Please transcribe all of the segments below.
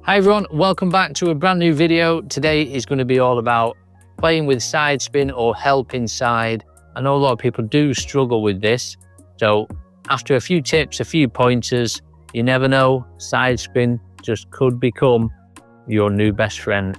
Hi everyone, welcome back to a brand new video. Today is going to be all about playing with side spin or helping side. I know a lot of people do struggle with this. So after a few tips, a few pointers, you never know, side spin just could become your new best friend.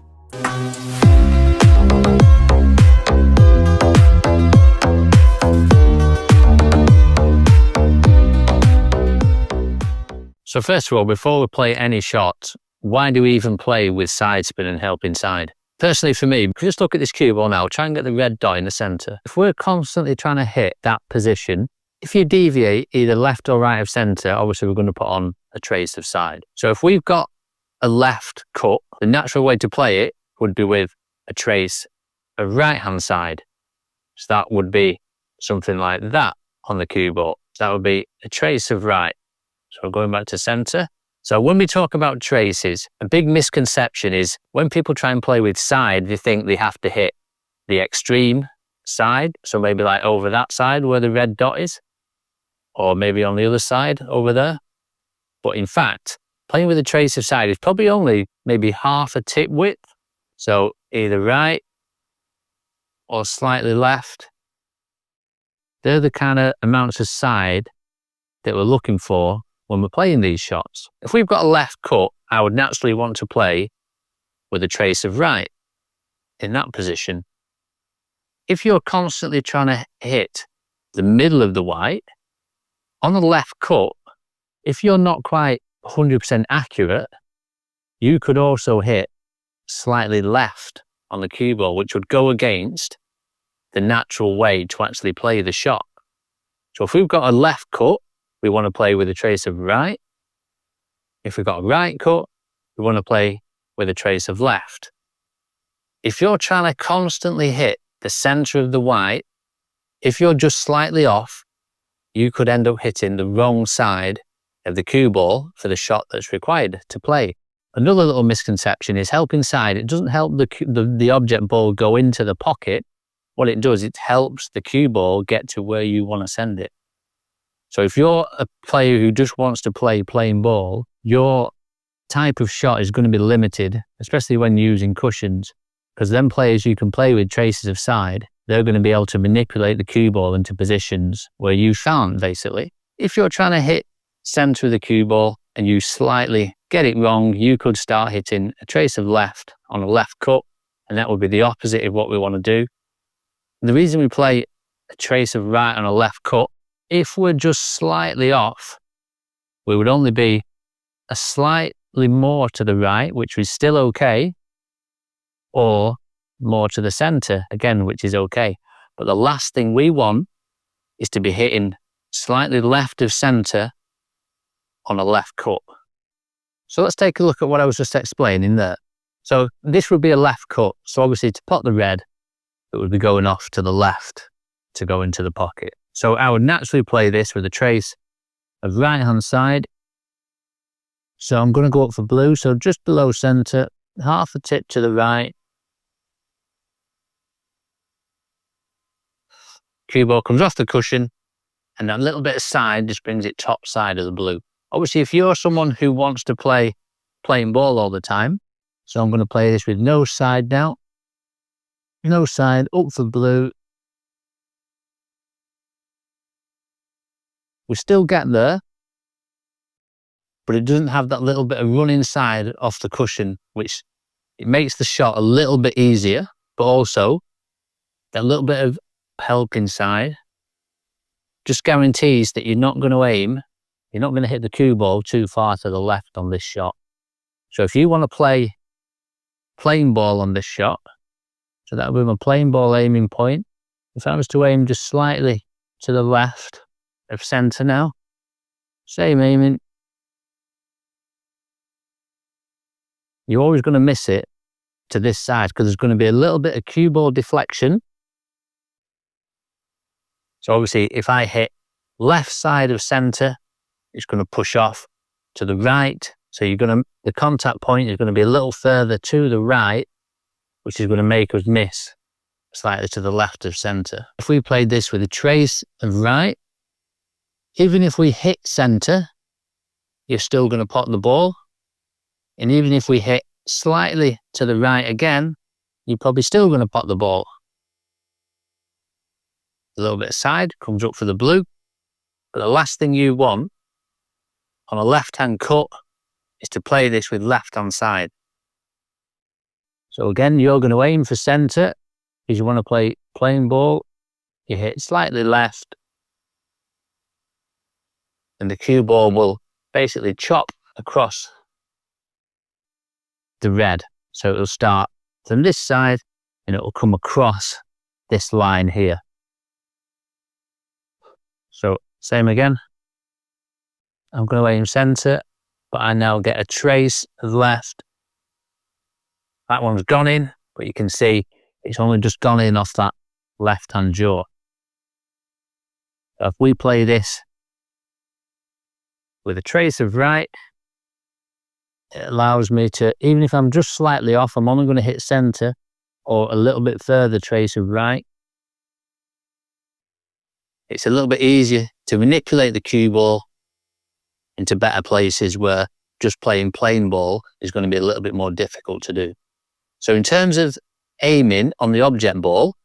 So first of all, before we play any shots, why do we even play with side spin and helping side? Personally for me, just look at this cue ball now, try and get the red dot in the center. If we're constantly trying to hit that position, if you deviate either left or right of center, obviously we're going to put on a trace of side. So if we've got a left cut, the natural way to play it would be with a trace of right hand side. So that would be something like that on the cue ball. That would be a trace of right. So going back to center. So when we talk about traces, a big misconception is when people try and play with side, they think they have to hit the extreme side. So maybe like over that side where the red dot is, or maybe on the other side over there. But in fact, playing with a trace of side is probably only maybe half a tip width. So either right or slightly left. They're the kind of amounts of side that we're looking for when we're playing these shots. If we've got a left cut, I would naturally want to play with a trace of right in that position. If you're constantly trying to hit the middle of the white, on the left cut, if you're not quite 100% accurate, you could also hit slightly left on the cue ball, which would go against the natural way to actually play the shot. So if we've got a left cut, we want to play with a trace of right. If we've got a right cut, we want to play with a trace of left. If you're trying to constantly hit the center of the white, if you're just slightly off, you could end up hitting the wrong side of the cue ball for the shot that's required to play. Another little misconception is helping side. It doesn't help the object ball go into the pocket. What it does, it helps the cue ball get to where you want to send it. So if you're a player who just wants to play plain ball, your type of shot is going to be limited, especially when using cushions, because then players you can play with traces of side, they're going to be able to manipulate the cue ball into positions where you can't, basically. If you're trying to hit center of the cue ball and you slightly get it wrong, you could start hitting a trace of left on a left cut, and that would be the opposite of what we want to do. The reason we play a trace of right on a left cut, if we're just slightly off, we would only be a slightly more to the right, which is still okay, or more to the center, again, which is okay. But the last thing we want is to be hitting slightly left of center on a left cut. So let's take a look at what I was just explaining there. So this would be a left cut. So obviously to pot the red, it would be going off to the left to go into the pocket. So I would naturally play this with a trace of right hand side. So I'm going to go up for blue. So just below center, half a tip to the right. Cue ball comes off the cushion, and that little bit of side just brings it top side of the blue. Obviously, if you're someone who wants to play plain ball all the time, so I'm going to play this with no side now. No side, up for blue. We still get there, but it doesn't have that little bit of running side off the cushion, which it makes the shot a little bit easier, but also that little bit of helping side just guarantees that you're not going to aim, you're not going to hit the cue ball too far to the left on this shot. So if you want to play plain ball on this shot, so that would be my plain ball aiming point. If I was to aim just slightly to the left of center now, same aiming, you're always going to miss it to this side because there's going to be a little bit of cue ball deflection. So obviously if I hit left side of center, it's going to push off to the right. So the contact point is going to be a little further to the right, which is going to make us miss slightly to the left of center. If we played this with a trace of right, even if we hit center, you're still going to pot the ball. And even if we hit slightly to the right again, you're probably still going to pot the ball. A little bit side, comes up for the blue. But the last thing you want on a left-hand cut is to play this with left-hand side. So again, you're going to aim for centre because you want to play plain ball. You hit slightly left, and the cue ball will basically chop across the red. So it'll start from this side and it will come across this line here. So same again. I'm going to aim centre, but I now get a trace of left. That one's gone in, but you can see it's only just gone in off that left-hand jaw. So if we play this with a trace of right, it allows me to, even if I'm just slightly off, I'm only going to hit centre or a little bit further trace of right. It's a little bit easier to manipulate the cue ball into better places where just playing plain ball is going to be a little bit more difficult to do. So in terms of aiming on the object ball,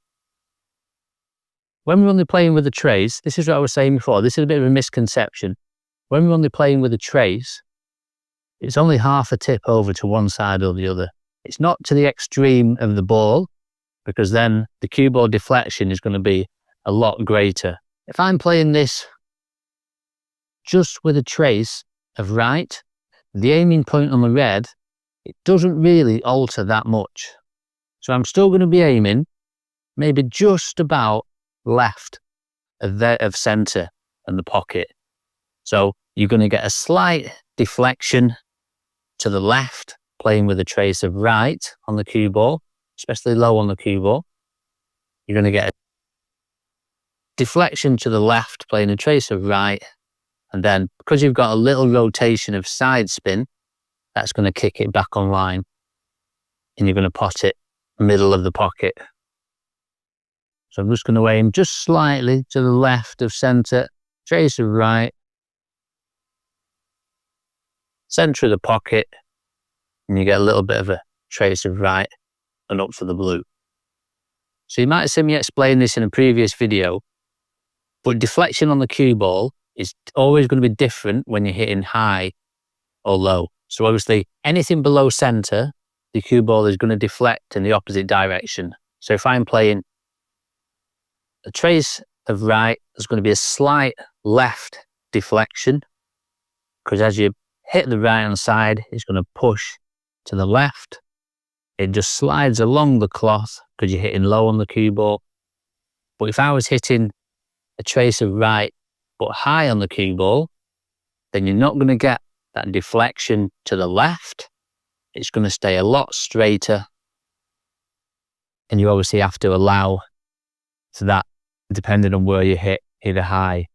when we're only playing with a trace, this is what I was saying before, this is a bit of a misconception. When we're only playing with a trace, it's only half a tip over to one side or the other. It's not to the extreme of the ball, because then the cue ball deflection is going to be a lot greater. If I'm playing this just with a trace of right, the aiming point on the red, it doesn't really alter that much. So I'm still going to be aiming maybe just about left of centre and the pocket. So you're going to get a slight deflection to the left, playing with a trace of right on the cue ball, especially low on the cue ball. You're going to get a deflection to the left, playing a trace of right. And then because you've got a little rotation of side spin, that's going to kick it back online. And you're going to pot it middle of the pocket. So I'm just going to aim just slightly to the left of centre, trace of right, centre of the pocket, and you get a little bit of a trace of right and up for the blue. So you might have seen me explain this in a previous video, but deflection on the cue ball is always going to be different when you're hitting high or low. So obviously anything below centre, the cue ball is going to deflect in the opposite direction. So if I'm playing a trace of right, there's going to be a slight left deflection, because as you hit the right hand side, it's going to push to the left. It just slides along the cloth because you're hitting low on the cue ball. But if I was hitting a trace of right but high on the cue ball, then you're not going to get that deflection to the left. It's going to stay a lot straighter. And you obviously have to allow for that, depending on where you hit, either high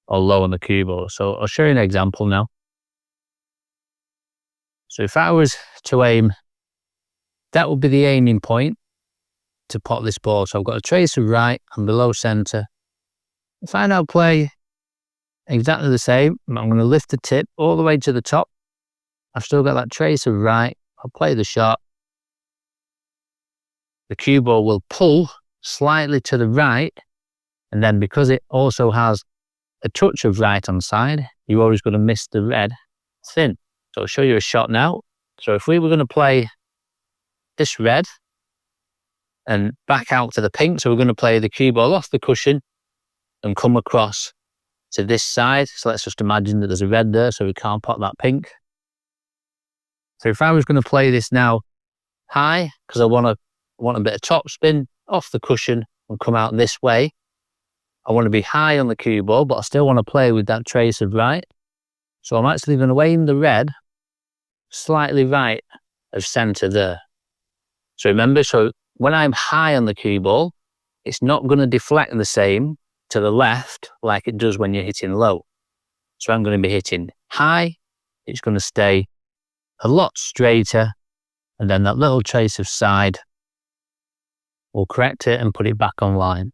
or low on the cue ball. So I'll show you an example now. So if I was to aim, that would be the aiming point to pot this ball. So I've got a trace of right and below centre. If I now play exactly the same, I'm going to lift the tip all the way to the top. I've still got that trace of right. I'll play the shot. The cue ball will pull slightly to the right, and then because it also has a touch of right on side, you're always going to miss the red thin. So I'll show you a shot now. So if we were going to play this red and back out to the pink, so we're going to play the cue ball off the cushion and come across to this side. So let's just imagine that there's a red there, so we can't pot that pink. So if I was going to play this now high, because I want a bit of top spin off the cushion and come out this way, I want to be high on the cue ball, but I still want to play with that trace of right. So I'm actually going to aim the red slightly right of centre there. So remember, so when I'm high on the cue ball, it's not going to deflect the same to the left like it does when you're hitting low. So I'm going to be hitting high, it's going to stay a lot straighter, and then that little trace of side will correct it and put it back online.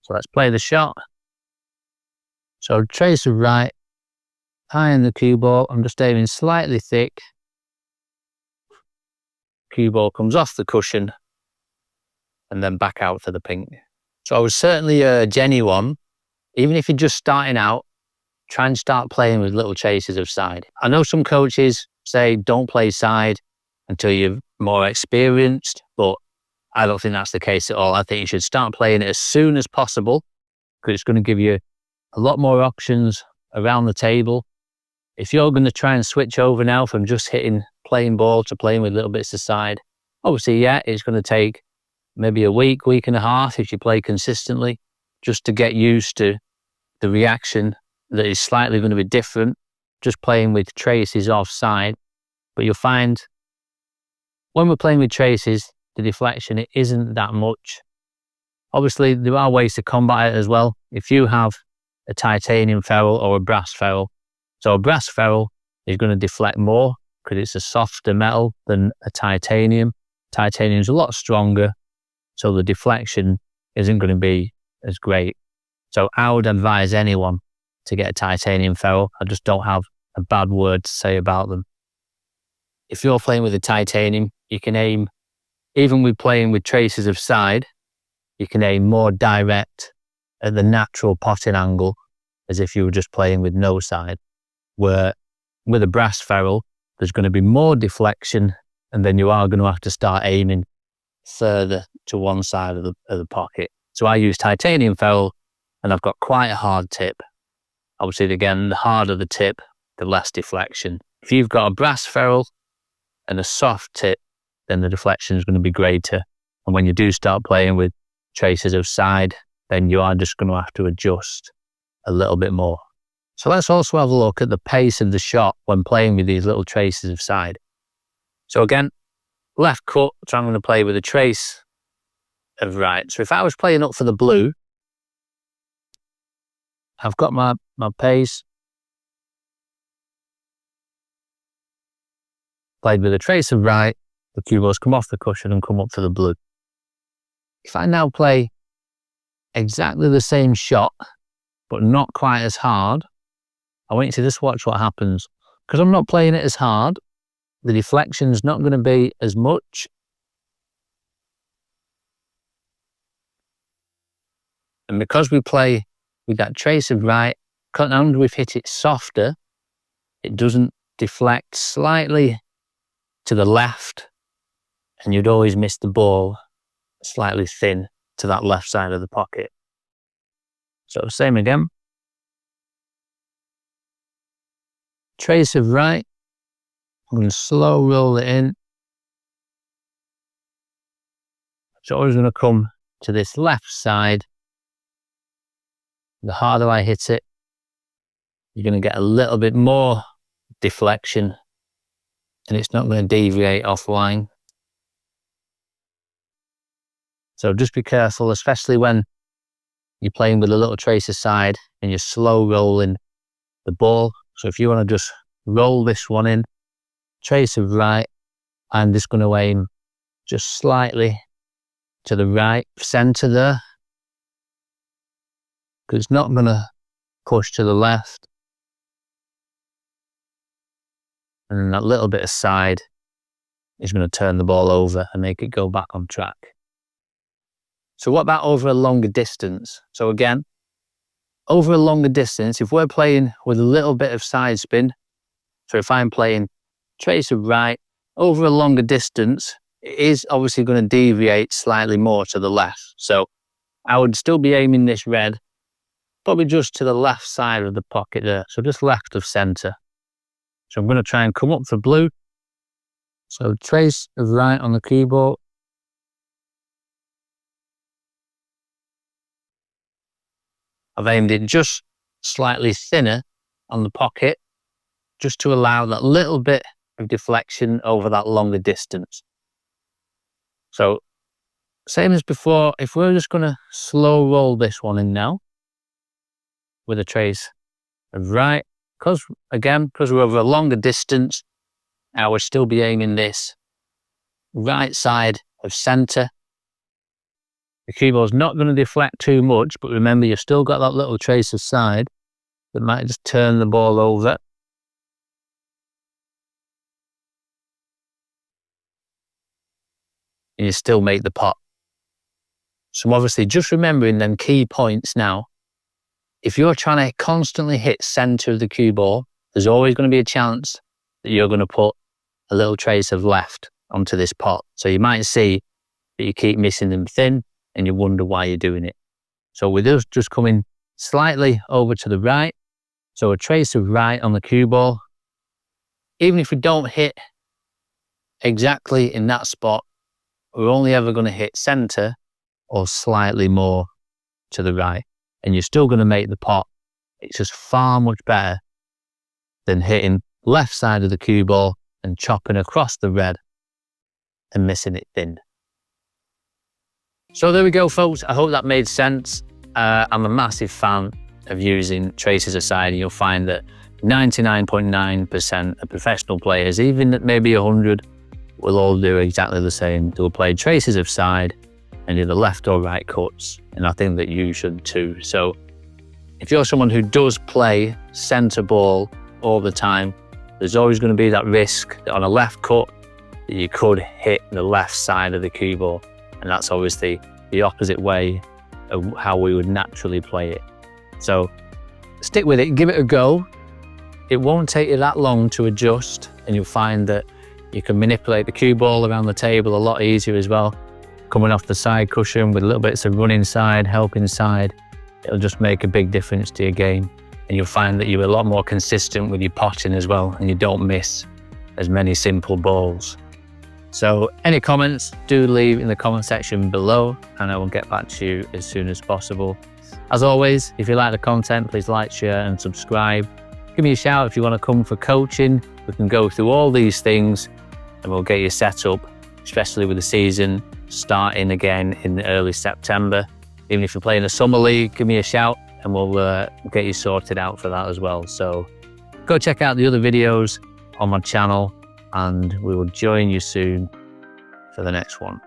So let's play the shot. So trace of right, high on the cue ball, I'm just aiming slightly thick, cue ball comes off the cushion and then back out for the pink. So I would certainly urge anyone, even if you're just starting out, try and start playing with little traces of side. I know some coaches say don't play side until you're more experienced, but I don't think that's the case at all. I think you should start playing it as soon as possible because it's going to give you a lot more options around the table. If you're going to try and switch over now from just hitting plain ball to playing with little bits of side, obviously, yeah, it's going to take maybe a week and a half if you play consistently, just to get used to the reaction that is slightly going to be different, just playing with traces offside. But you'll find when we're playing with traces, the deflection, it isn't that much. Obviously, there are ways to combat it as well. If you have a titanium ferrule or a brass ferrule, so a brass ferrule is going to deflect more because it's a softer metal than a titanium. Titanium is a lot stronger, so the deflection isn't going to be as great. So I would advise anyone to get a titanium ferrule. I just don't have a bad word to say about them. If you're playing with a titanium, you can aim, even with playing with traces of side, you can aim more direct at the natural potting angle as if you were just playing with no side. Where with a brass ferrule, there's going to be more deflection, and then you are going to have to start aiming further to one side of the pocket. So I use titanium ferrule, and I've got quite a hard tip. Obviously, again, the harder the tip, the less deflection. If you've got a brass ferrule and a soft tip, then the deflection is going to be greater. And when you do start playing with traces of side, then you are just going to have to adjust a little bit more. So let's also have a look at the pace of the shot when playing with these little traces of side. So again, left cut, so I'm going to play with a trace of right. So if I was playing up for the blue, I've got my pace, played with a trace of right, the cue balls come off the cushion and come up for the blue. If I now play exactly the same shot, but not quite as hard, I want you to just watch what happens. Because I'm not playing it as hard, the deflection's not going to be as much. And because we play with that trace of right, and we've hit it softer, it doesn't deflect slightly to the left, and you'd always miss the ball slightly thin to that left side of the pocket. So same again. Trace of right, I'm going to slow roll it in. It's always going to come to this left side. The harder I hit it, you're going to get a little bit more deflection, and it's not going to deviate offline. So just be careful, especially when you're playing with a little trace of side and you're slow rolling the ball. So if you want to just roll this one in, trace of right, I'm just going to aim just slightly to the right center there, because it's not going to push to the left. And then that little bit of side is going to turn the ball over and make it go back on track. So what about over a longer distance? So again, over a longer distance, if we're playing with a little bit of side spin, so if I'm playing trace of right, over a longer distance, it is obviously going to deviate slightly more to the left. So I would still be aiming this red, probably just to the left side of the pocket there. So just left of center. So I'm going to try and come up for blue. So trace of right on the keyboard. I've aimed it just slightly thinner on the pocket, just to allow that little bit of deflection over that longer distance. So same as before, if we're just going to slow roll this one in now with a trace of right, because we're over a longer distance, I would still be aiming this right side of center. The cue ball's not going to deflect too much, but remember, you've still got that little trace of side that might just turn the ball over. and you still make the pot. So obviously just remembering them key points now. If you're trying to constantly hit center of the cue ball, there's always going to be a chance that you're going to put a little trace of left onto this pot. So you might see that you keep missing them thin and you wonder why you're doing it. So with us just coming slightly over to the right, so a trace of right on the cue ball, even if we don't hit exactly in that spot, we're only ever going to hit center or slightly more to the right, and you're still going to make the pot. It's just far much better than hitting left side of the cue ball and chopping across the red and missing it thin. So there we go, folks. I hope that made sense. I'm a massive fan of using traces aside, and you'll find that 99.9% of professional players, even at maybe 100, will all do exactly the same. They'll play traces of side and either left or right cuts, and I think that you should too. So if you're someone who does play center ball all the time, there's always going to be that risk that on a left cut that you could hit the left side of the cue ball, and that's obviously the opposite way of how we would naturally play it. So stick with it, give it a go. It won't take you that long to adjust, and you'll find that you can manipulate the cue ball around the table a lot easier as well. Coming off the side cushion with little bits of running side, helping side, it'll just make a big difference to your game. And you'll find that you're a lot more consistent with your potting as well, and you don't miss as many simple balls. So any comments, do leave in the comment section below, and I will get back to you as soon as possible. As always, if you like the content, please like, share and subscribe. Give me a shout if you want to come for coaching. We can go through all these things and we'll get you set up, especially with the season starting again in early September. Even if you're playing a summer league, give me a shout and we'll get you sorted out for that as well. So go check out the other videos on my channel, and we will join you soon for the next one.